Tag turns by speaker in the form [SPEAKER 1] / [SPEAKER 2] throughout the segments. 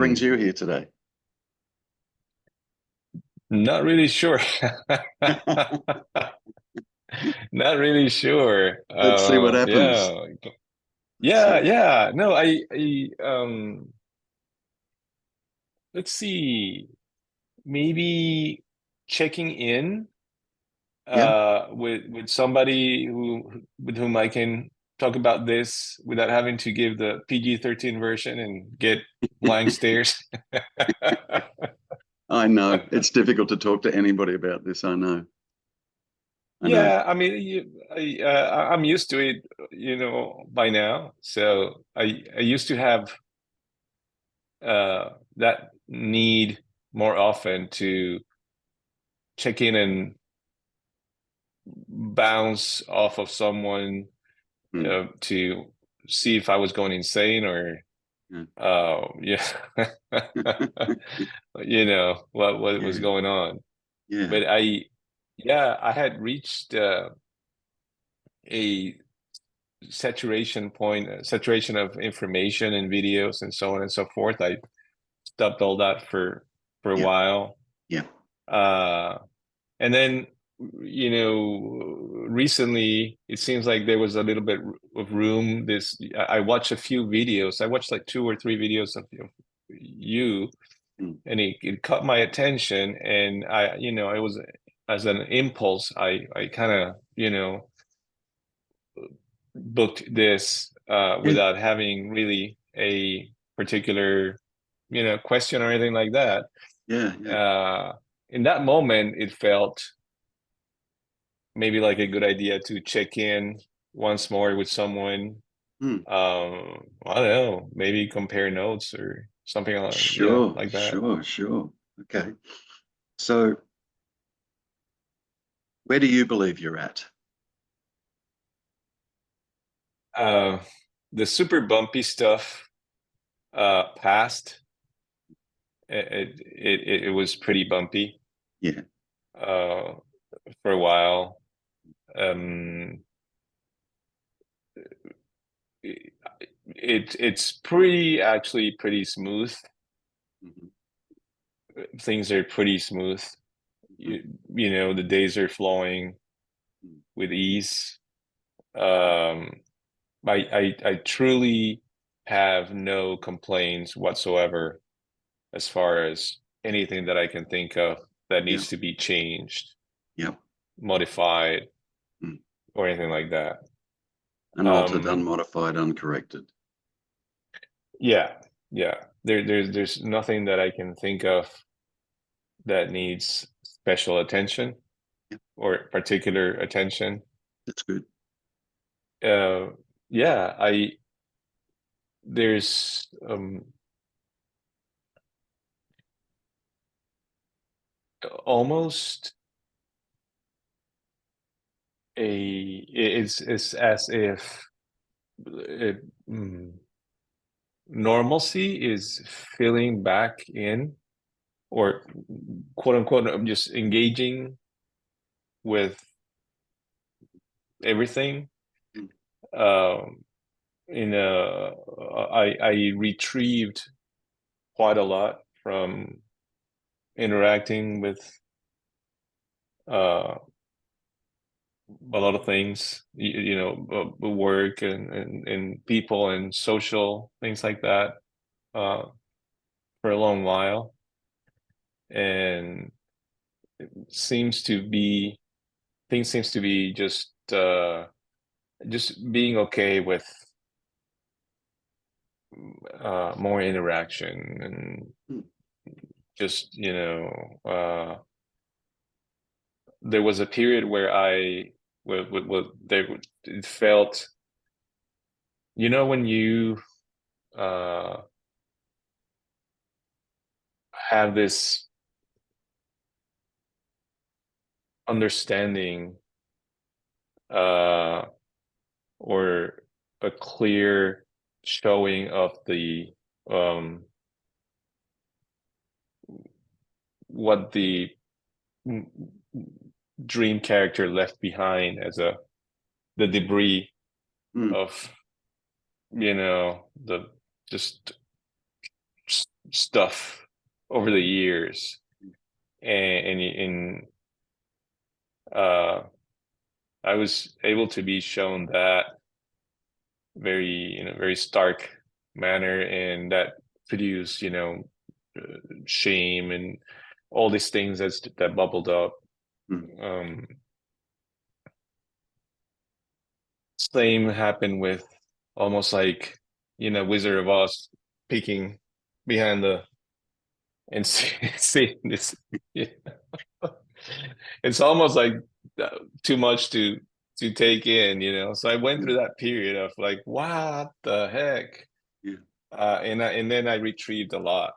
[SPEAKER 1] brings you here today?
[SPEAKER 2] Not really sure. Not really sure.
[SPEAKER 1] Let's see what happens.
[SPEAKER 2] Yeah.
[SPEAKER 1] Let's see.
[SPEAKER 2] Yeah. No, let's see. Maybe checking in
[SPEAKER 1] Yeah.
[SPEAKER 2] with somebody with whom I can talk about this without having to give the PG-13 version and get blank stares.
[SPEAKER 1] I know it's difficult to talk to anybody about this. I know. I know.
[SPEAKER 2] Yeah, I mean, I'm used to it, by now. So I used to have that need more often to check in and bounce off of someone
[SPEAKER 1] Mm,
[SPEAKER 2] to see if I was going insane or
[SPEAKER 1] yeah.
[SPEAKER 2] yeah, what was
[SPEAKER 1] Yeah.
[SPEAKER 2] going on.
[SPEAKER 1] Yeah.
[SPEAKER 2] But I had reached a saturation point, saturation of information and videos and so on and so forth. I stopped all that for a
[SPEAKER 1] Yeah.
[SPEAKER 2] while.
[SPEAKER 1] Yeah.
[SPEAKER 2] Uh, and then, recently it seems like there was a little bit of room. I watched a few videos. I watched like two or three videos of you,
[SPEAKER 1] Mm,
[SPEAKER 2] and it caught my attention. And it was as an impulse. I kind of, booked this
[SPEAKER 1] yeah.
[SPEAKER 2] without having really a particular, question or anything like that.
[SPEAKER 1] Yeah. Yeah.
[SPEAKER 2] Uh, in that moment, it felt maybe like a good idea to check in once more with someone.
[SPEAKER 1] Mm,
[SPEAKER 2] I don't know, maybe compare notes or something like,
[SPEAKER 1] sure.
[SPEAKER 2] like that.
[SPEAKER 1] Sure. Sure. Okay. So, where do you believe you're at?
[SPEAKER 2] Uh, the super bumpy stuff passed. It was pretty bumpy
[SPEAKER 1] Yeah.
[SPEAKER 2] uh, for a while. Um, it, it's actually pretty smooth.
[SPEAKER 1] Mhm.
[SPEAKER 2] Things are pretty smooth.
[SPEAKER 1] Mhm.
[SPEAKER 2] The days are flowing
[SPEAKER 1] Mm,
[SPEAKER 2] with ease. Um, I truly have no complaints whatsoever as far as anything that I can think of that
[SPEAKER 1] yeah.
[SPEAKER 2] needs to be changed,
[SPEAKER 1] Yeah.
[SPEAKER 2] modified,
[SPEAKER 1] Mm.
[SPEAKER 2] or anything like that.
[SPEAKER 1] Unaltered,
[SPEAKER 2] Um,
[SPEAKER 1] unmodified, uncorrected.
[SPEAKER 2] yeah, yeah. There's nothing that I can think of that needs special attention
[SPEAKER 1] Yeah.
[SPEAKER 2] or particular attention.
[SPEAKER 1] That's good.
[SPEAKER 2] Uh, yeah, I there's almost it's as if it, mm, normalcy is filling back in, or quote unquote, I'm just engaging with everything.
[SPEAKER 1] Mm,
[SPEAKER 2] Um, I retrieved quite a lot from interacting with uh, a lot of things, work and people and social things like that uh, for a long while, and seems to be things seems to be just being okay with more interaction and
[SPEAKER 1] mm,
[SPEAKER 2] just there was a period where it felt, when you uh have this understanding uh or a clear showing of the um what the dream character left behind as the debris
[SPEAKER 1] mm,
[SPEAKER 2] of the just stuff over the years, and I was able to be shown that very stark manner, and that produced shame and all these things that bubbled up. Same happened with almost like Wizard of Oz peeking behind the and see this. It's almost like too much to take in. So I went through that period of like, what the heck? And then I retrieved a lot,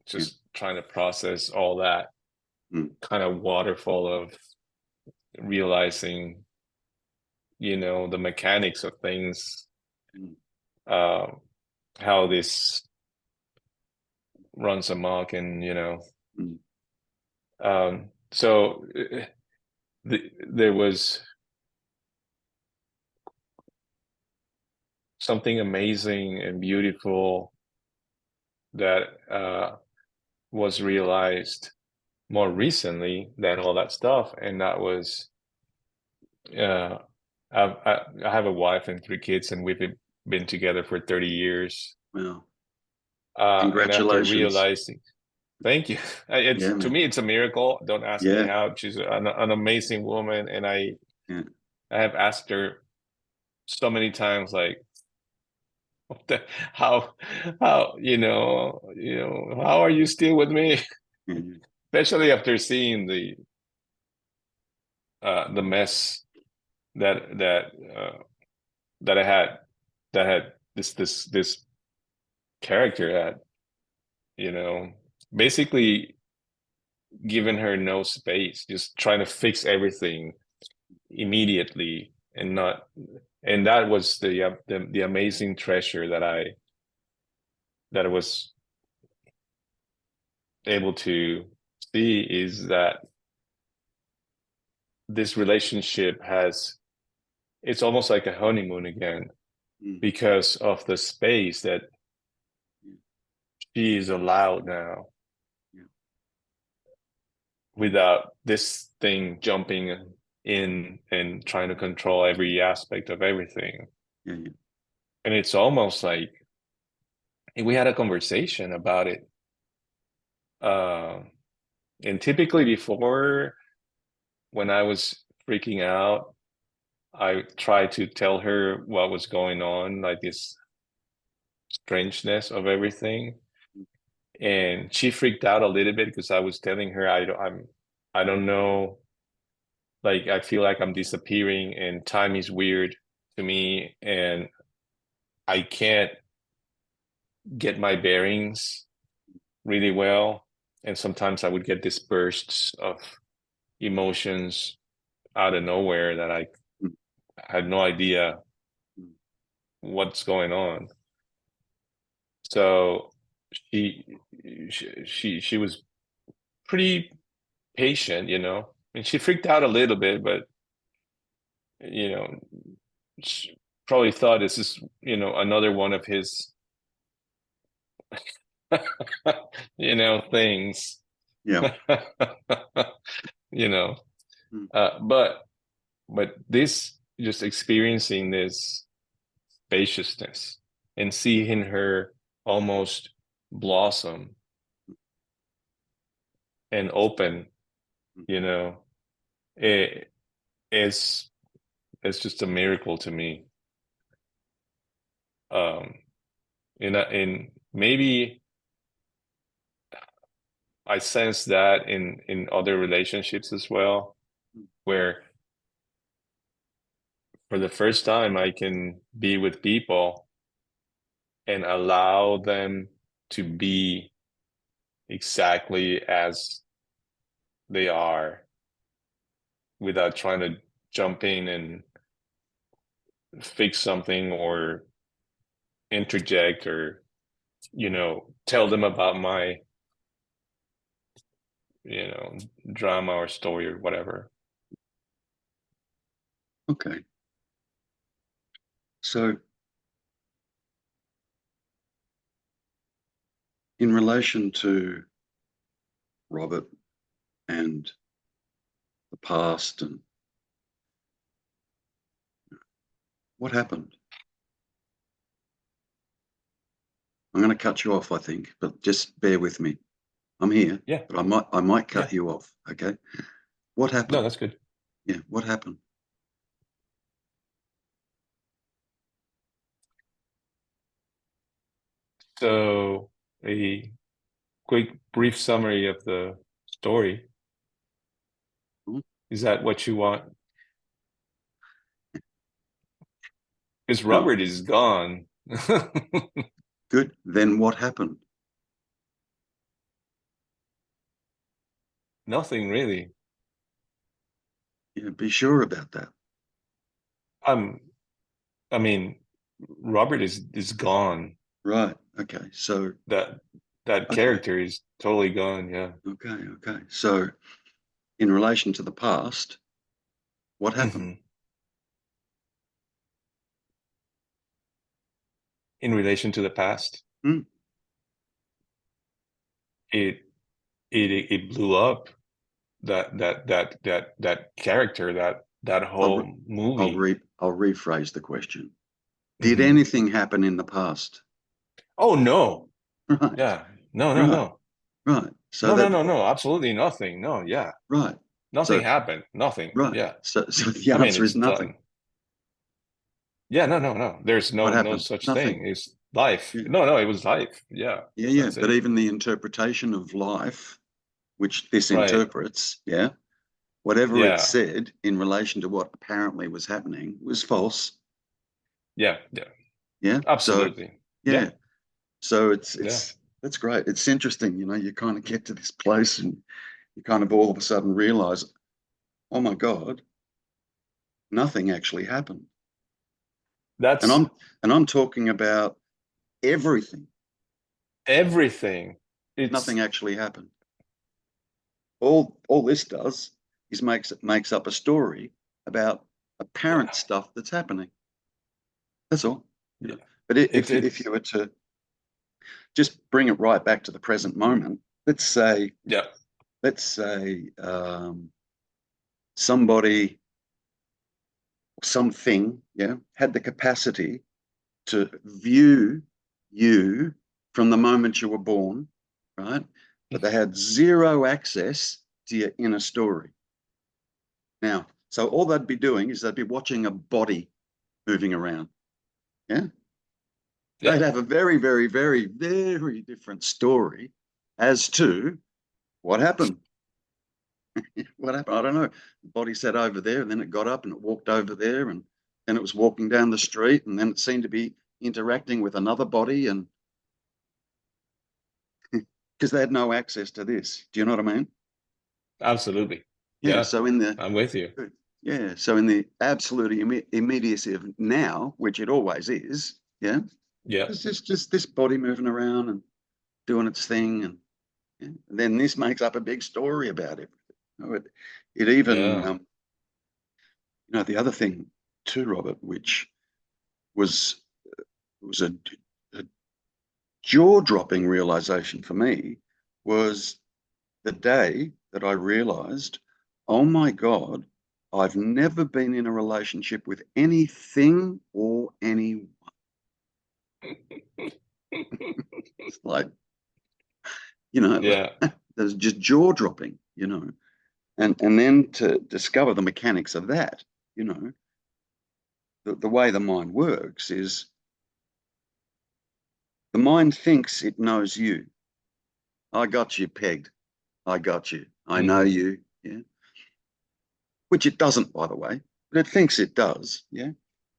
[SPEAKER 2] just trying to process all that kind of waterfall of realizing, the mechanics of things, how this runs amok, and so there was something amazing and beautiful that was realized more recently than all that stuff, and that was I have a wife and 3 kids, and we've been together for 30 years.
[SPEAKER 1] Wow.
[SPEAKER 2] And after
[SPEAKER 1] Congratulations.
[SPEAKER 2] realizing, thank you. To me, it's a miracle. Don't ask me how. She's an amazing woman, and I have asked her so many times, like, how how are you still with me? Especially after seeing the mess that I had, this character had, basically given her no space, just trying to fix everything immediately, and that was the amazing treasure that I was able to see, is that this relationship it's almost like a honeymoon again, because of the space that she is allowed now, without this thing jumping in and trying to control every aspect of everything. And it's almost like we had a conversation about it. And typically before, when I was freaking out, I tried to tell her what was going on, like this strangeness of everything. And she freaked out a little bit because I was telling her I don't know, like I feel like I'm disappearing, and time is weird to me, and I can't get my bearings really well. And sometimes I would get these bursts of emotions out of nowhere that I had no idea what's going on. So she was pretty patient, and she freaked out a little bit, but she probably thought this is another one of his things. But this, just experiencing this spaciousness and seeing her almost blossom and open, it's just a miracle to me. And maybe I sense that in other relationships as well, where for the first time I can be with people and allow them to be exactly as they are, without trying to jump in and fix something or interject or tell them about my drama or story or whatever.
[SPEAKER 1] Okay. So in relation to Robert and the past and what happened? I'm going to cut you off, I think, but just bear with me. I'm here,
[SPEAKER 2] Yeah.
[SPEAKER 1] but I might cut you off. Okay. What happened?
[SPEAKER 2] No, that's good.
[SPEAKER 1] Yeah. What happened?
[SPEAKER 2] So a quick, brief summary of the story.
[SPEAKER 1] Hmm?
[SPEAKER 2] Is that what you want? Because
[SPEAKER 1] No.
[SPEAKER 2] Robert is gone.
[SPEAKER 1] Good. Then what happened?
[SPEAKER 2] Nothing really.
[SPEAKER 1] Yeah, be sure about that.
[SPEAKER 2] I mean, Robert is gone.
[SPEAKER 1] Right. Okay. So
[SPEAKER 2] That
[SPEAKER 1] okay.
[SPEAKER 2] character is totally gone. Yeah.
[SPEAKER 1] Okay. Okay. So in relation to the past, what happened?
[SPEAKER 2] Mhm. In relation to the past,
[SPEAKER 1] Hmm.
[SPEAKER 2] it it blew up. That character, that
[SPEAKER 1] I'll re-
[SPEAKER 2] whole movie.
[SPEAKER 1] I'll rephrase the question. Did
[SPEAKER 2] Mhm.
[SPEAKER 1] anything happen in the past?
[SPEAKER 2] Oh no.
[SPEAKER 1] Right.
[SPEAKER 2] Yeah. No, no,
[SPEAKER 1] Right.
[SPEAKER 2] no.
[SPEAKER 1] Right. So
[SPEAKER 2] No, no,
[SPEAKER 1] that
[SPEAKER 2] no, no. Absolutely nothing. No, yeah.
[SPEAKER 1] right.
[SPEAKER 2] Nothing
[SPEAKER 1] So
[SPEAKER 2] happened. Nothing.
[SPEAKER 1] right.
[SPEAKER 2] Yeah.
[SPEAKER 1] So the
[SPEAKER 2] I mean,
[SPEAKER 1] answer
[SPEAKER 2] it's
[SPEAKER 1] is nothing.
[SPEAKER 2] done. Yeah, no, no, no. There's
[SPEAKER 1] What
[SPEAKER 2] no
[SPEAKER 1] happened?
[SPEAKER 2] such
[SPEAKER 1] Nothing.
[SPEAKER 2] thing. It's life.
[SPEAKER 1] Yeah.
[SPEAKER 2] No, no, it was life. Yeah.
[SPEAKER 1] Yeah, yeah.
[SPEAKER 2] That's
[SPEAKER 1] But
[SPEAKER 2] it.
[SPEAKER 1] even the interpretation of life, which this
[SPEAKER 2] Right.
[SPEAKER 1] interprets, yeah, whatever it
[SPEAKER 2] Yeah.
[SPEAKER 1] said in relation to what apparently was happening was false.
[SPEAKER 2] Yeah. Yeah.
[SPEAKER 1] Yeah. So
[SPEAKER 2] Absolutely.
[SPEAKER 1] yeah.
[SPEAKER 2] Yeah.
[SPEAKER 1] So
[SPEAKER 2] Yeah.
[SPEAKER 1] that's great. It's interesting, you kind of get to this place and you kind of all of a sudden realize, oh my God, nothing actually happened. And
[SPEAKER 2] That's
[SPEAKER 1] I'm talking about everything.
[SPEAKER 2] everything.
[SPEAKER 1] Nothing
[SPEAKER 2] It's
[SPEAKER 1] actually happened. All this does is makes up a story about
[SPEAKER 2] yeah.
[SPEAKER 1] apparent stuff that's happening. That's all.
[SPEAKER 2] Yeah.
[SPEAKER 1] But
[SPEAKER 2] It
[SPEAKER 1] if
[SPEAKER 2] it's
[SPEAKER 1] you were to just bring it right back to the present moment, let's say
[SPEAKER 2] yeah.
[SPEAKER 1] let's say somebody, something, yeah, had the capacity to view you from the moment you were born, right? But they had zero access to your inner story. Now, so all they'd be doing is they'd be watching a body moving around. Yeah.
[SPEAKER 2] Yeah.
[SPEAKER 1] They'd have a very, very, very, very different story as to what happened. What happened? I don't know. The body sat over there and then it got up and it walked over there and then it was walking down the street and then it seemed to be interacting with another body and because they had no access to this. Do you know what I mean?
[SPEAKER 2] Absolutely.
[SPEAKER 1] Yeah.
[SPEAKER 2] Yeah.
[SPEAKER 1] So in the
[SPEAKER 2] I'm with you.
[SPEAKER 1] yeah, so in the absolute immediacy of now, which it always is, yeah,
[SPEAKER 2] Yeah.
[SPEAKER 1] it's just this body moving around and doing its thing, and, yeah, and then this makes up a big story about it. It even,
[SPEAKER 2] Yeah.
[SPEAKER 1] the other thing too, Robert, which was was a jaw-dropping realization for me, was the day that I realized, oh my God, I've never been in a relationship with anything or anyone. It's like,
[SPEAKER 2] Yeah.
[SPEAKER 1] there's just jaw-dropping. And then to discover the mechanics of that, you know, the way the mind works is the mind thinks it knows you. I got you pegged. I got you. I know
[SPEAKER 2] Hmm.
[SPEAKER 1] you. Yeah. Which it doesn't, by the way, but it thinks it does. Yeah.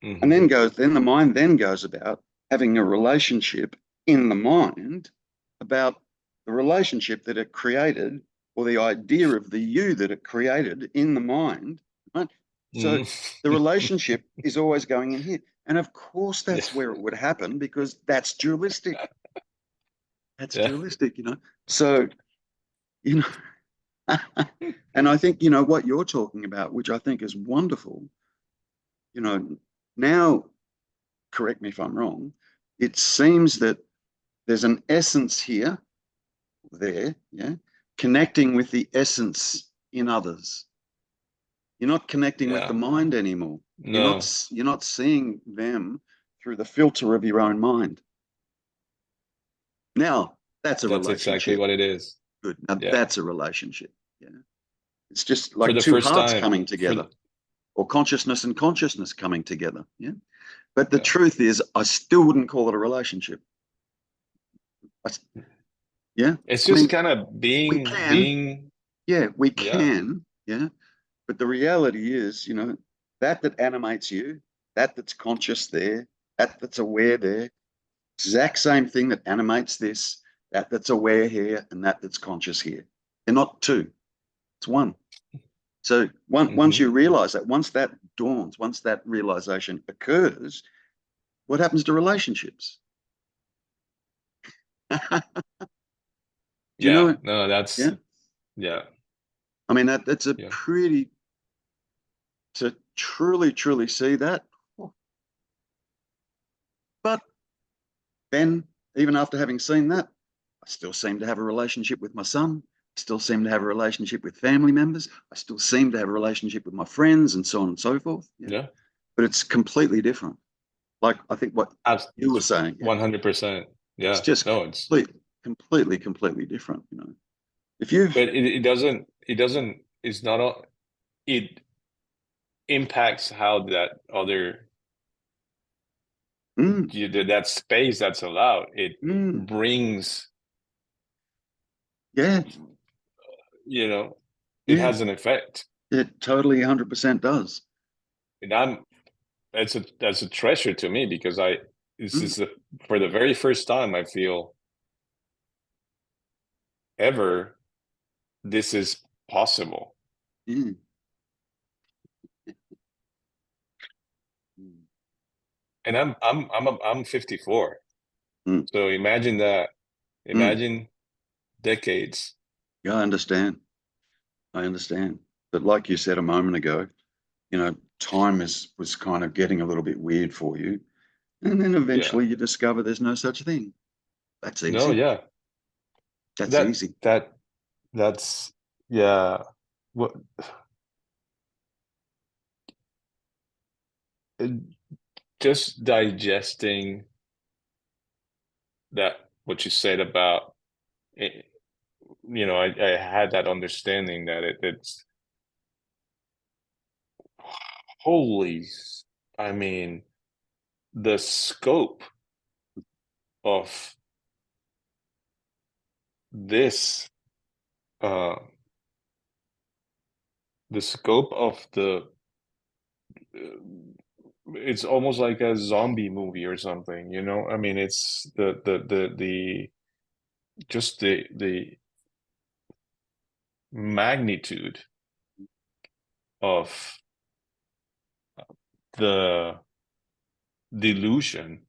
[SPEAKER 1] And
[SPEAKER 2] Hmm.
[SPEAKER 1] then the mind then goes about having a relationship in the mind about the relationship that it created or the idea of the you that it created in the mind. Right? So
[SPEAKER 2] Hmm.
[SPEAKER 1] the relationship is always going in here. And of course,
[SPEAKER 2] Yeah.
[SPEAKER 1] that's where it would happen because that's dualistic. That's
[SPEAKER 2] Yeah.
[SPEAKER 1] dualistic. So, you know, and I think, what you're talking about, which I think is wonderful, now correct me if I'm wrong, it seems that there's an essence here there, yeah, connecting with the essence in others. You're not connecting with the mind anymore.
[SPEAKER 2] No,
[SPEAKER 1] You're not seeing them through the filter of your own mind. Now, that's a
[SPEAKER 2] that's exactly
[SPEAKER 1] relationship.
[SPEAKER 2] what it is.
[SPEAKER 1] Good. Now,
[SPEAKER 2] Yeah.
[SPEAKER 1] that's a relationship. Yeah. It's just
[SPEAKER 2] For
[SPEAKER 1] like
[SPEAKER 2] the
[SPEAKER 1] two
[SPEAKER 2] first
[SPEAKER 1] hearts
[SPEAKER 2] time,
[SPEAKER 1] coming together, or consciousness and consciousness coming together. Yeah. But the
[SPEAKER 2] yeah.
[SPEAKER 1] truth is, I still wouldn't call it a relationship. Yeah.
[SPEAKER 2] It's
[SPEAKER 1] I
[SPEAKER 2] just
[SPEAKER 1] mean,
[SPEAKER 2] kind of
[SPEAKER 1] we can.
[SPEAKER 2] being,
[SPEAKER 1] Yeah, we
[SPEAKER 2] yeah,
[SPEAKER 1] can. Yeah. But the reality is, that animates you, that's conscious there, that's aware there, exact same thing that animates this, that's aware here, and that's conscious here. They're not two, it's one. So once
[SPEAKER 2] hmm
[SPEAKER 1] you realize that, once that dawns, once that realization occurs, what happens to relationships? Do you
[SPEAKER 2] yeah.
[SPEAKER 1] know?
[SPEAKER 2] No,
[SPEAKER 1] Yeah.
[SPEAKER 2] yeah,
[SPEAKER 1] I mean, that's a
[SPEAKER 2] yeah,
[SPEAKER 1] pretty, to truly, truly see that. But then, even after having seen that, I still seem to have a relationship with my son. I still seem to have a relationship with family members. I still seem to have a relationship with my friends and so on and so forth. Yeah.
[SPEAKER 2] yeah.
[SPEAKER 1] But it's completely different. Like I think what you were saying, yeah,
[SPEAKER 2] 100%.
[SPEAKER 1] it's
[SPEAKER 2] Yeah.
[SPEAKER 1] just
[SPEAKER 2] No, it's,
[SPEAKER 1] completely different. If you've,
[SPEAKER 2] but it doesn't, it's not, it impacts how that other,
[SPEAKER 1] mm,
[SPEAKER 2] that space that's allowed, it
[SPEAKER 1] mm,
[SPEAKER 2] brings,
[SPEAKER 1] yeah,
[SPEAKER 2] it
[SPEAKER 1] yeah,
[SPEAKER 2] has an effect.
[SPEAKER 1] it totally 100% does.
[SPEAKER 2] And that's a treasure to me because this
[SPEAKER 1] Mm,
[SPEAKER 2] is for the very first time I feel ever this is possible.
[SPEAKER 1] yeah, mm,
[SPEAKER 2] And I'm 54.
[SPEAKER 1] mm,
[SPEAKER 2] So imagine that.
[SPEAKER 1] mm.
[SPEAKER 2] Imagine decades.
[SPEAKER 1] Yeah, I understand. I understand. But like you said a moment ago, time was kind of getting a little bit weird for you. And then
[SPEAKER 2] Yeah.
[SPEAKER 1] eventually you discover there's no such thing. That's
[SPEAKER 2] No,
[SPEAKER 1] easy.
[SPEAKER 2] yeah.
[SPEAKER 1] That's
[SPEAKER 2] That
[SPEAKER 1] easy.
[SPEAKER 2] that that's yeah. What just digesting that what you said about it, I had that understanding that it's holy, I mean, the scope of this, uh, the scope of it's almost like a zombie movie or something, I mean, it's the just the magnitude of the delusion.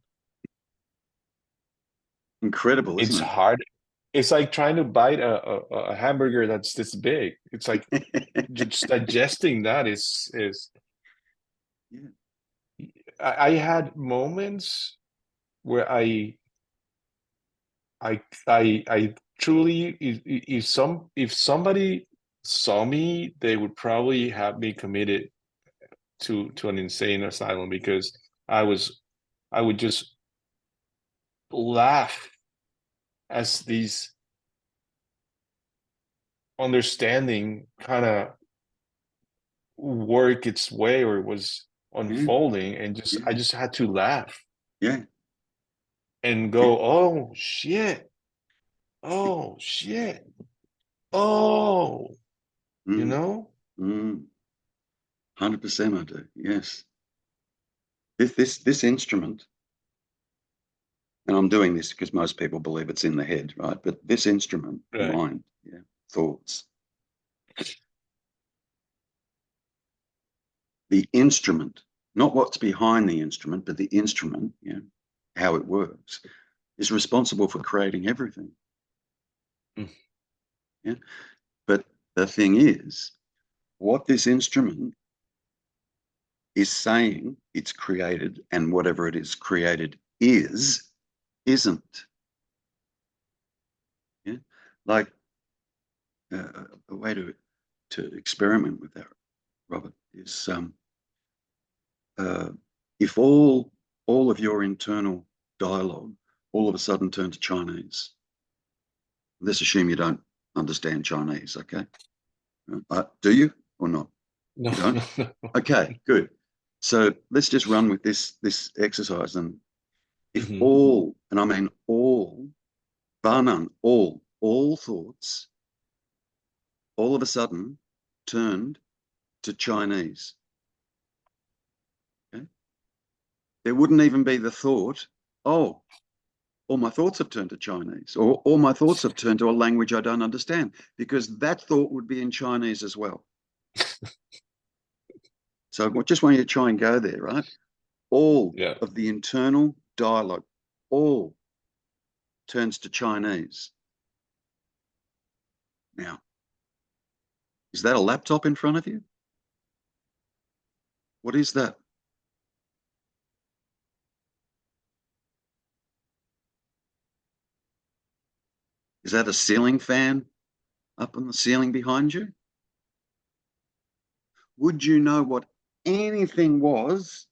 [SPEAKER 1] Incredible,
[SPEAKER 2] It's
[SPEAKER 1] isn't
[SPEAKER 2] hard. It's like trying to bite a hamburger that's this big. It's like
[SPEAKER 1] it?
[SPEAKER 2] just digesting that is
[SPEAKER 1] Yeah.
[SPEAKER 2] I had moments where I truly, if somebody saw me, they would probably have me committed to an insane asylum because I would just laugh as these understanding kind of work its way or was
[SPEAKER 1] Yeah.
[SPEAKER 2] unfolding, and I
[SPEAKER 1] Yeah.
[SPEAKER 2] just had to laugh
[SPEAKER 1] Yeah.
[SPEAKER 2] and
[SPEAKER 1] Yeah.
[SPEAKER 2] go, oh shit, oh shit, oh, you
[SPEAKER 1] Mm,
[SPEAKER 2] know?
[SPEAKER 1] mm. 100% I do. Yes. This instrument, and I'm doing this because most people believe it's in the head, right? But this instrument, the
[SPEAKER 2] Right.
[SPEAKER 1] mind, yeah, thoughts, the instrument, not what's behind the instrument, but the instrument, how it works, is responsible for creating everything.
[SPEAKER 2] Mm.
[SPEAKER 1] Yeah. But the thing is, what this instrument is saying it's created and whatever it is created isn't. Yeah. like a way to experiment with that, Robert, is if all of your internal dialogue all of a sudden turned to Chinese. Let's assume you don't understand Chinese, okay? Do you or not?
[SPEAKER 2] No,
[SPEAKER 1] You don't?
[SPEAKER 2] no, no.
[SPEAKER 1] Okay, good. So let's just run with this exercise. And if
[SPEAKER 2] Mhm.
[SPEAKER 1] all, and I mean all, bar none, all thoughts all of a sudden turned to Chinese, okay? There wouldn't even be the thought, oh, all my thoughts have turned to Chinese, or all my thoughts have turned to a language I don't understand, because that thought would be in Chinese as well. So I just want you to try and go there, right? All
[SPEAKER 2] Yeah.
[SPEAKER 1] of the internal dialogue, all turns to Chinese. Now, is that a laptop in front of you? What is that? Is that a ceiling fan up on the ceiling behind you? Would you know what anything was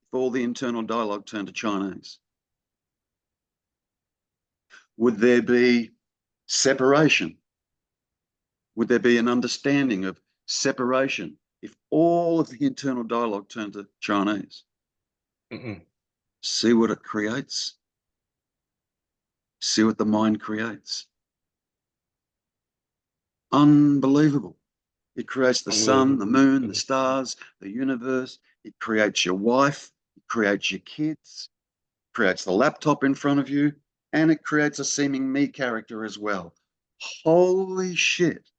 [SPEAKER 1] if all the internal dialogue turned to Chinese? Would there be separation? Would there be an understanding of separation if all of the internal dialogue turned to Chinese?
[SPEAKER 2] Mm-mm.
[SPEAKER 1] See what it creates? See what the mind creates? Unbelievable. It creates the sun, the
[SPEAKER 2] Unbelievable.
[SPEAKER 1] moon, the
[SPEAKER 2] Mhm.
[SPEAKER 1] stars, the universe. It creates your wife. It creates your kids. It creates the laptop in front of you. And it creates a seeming me character as well. Holy shit.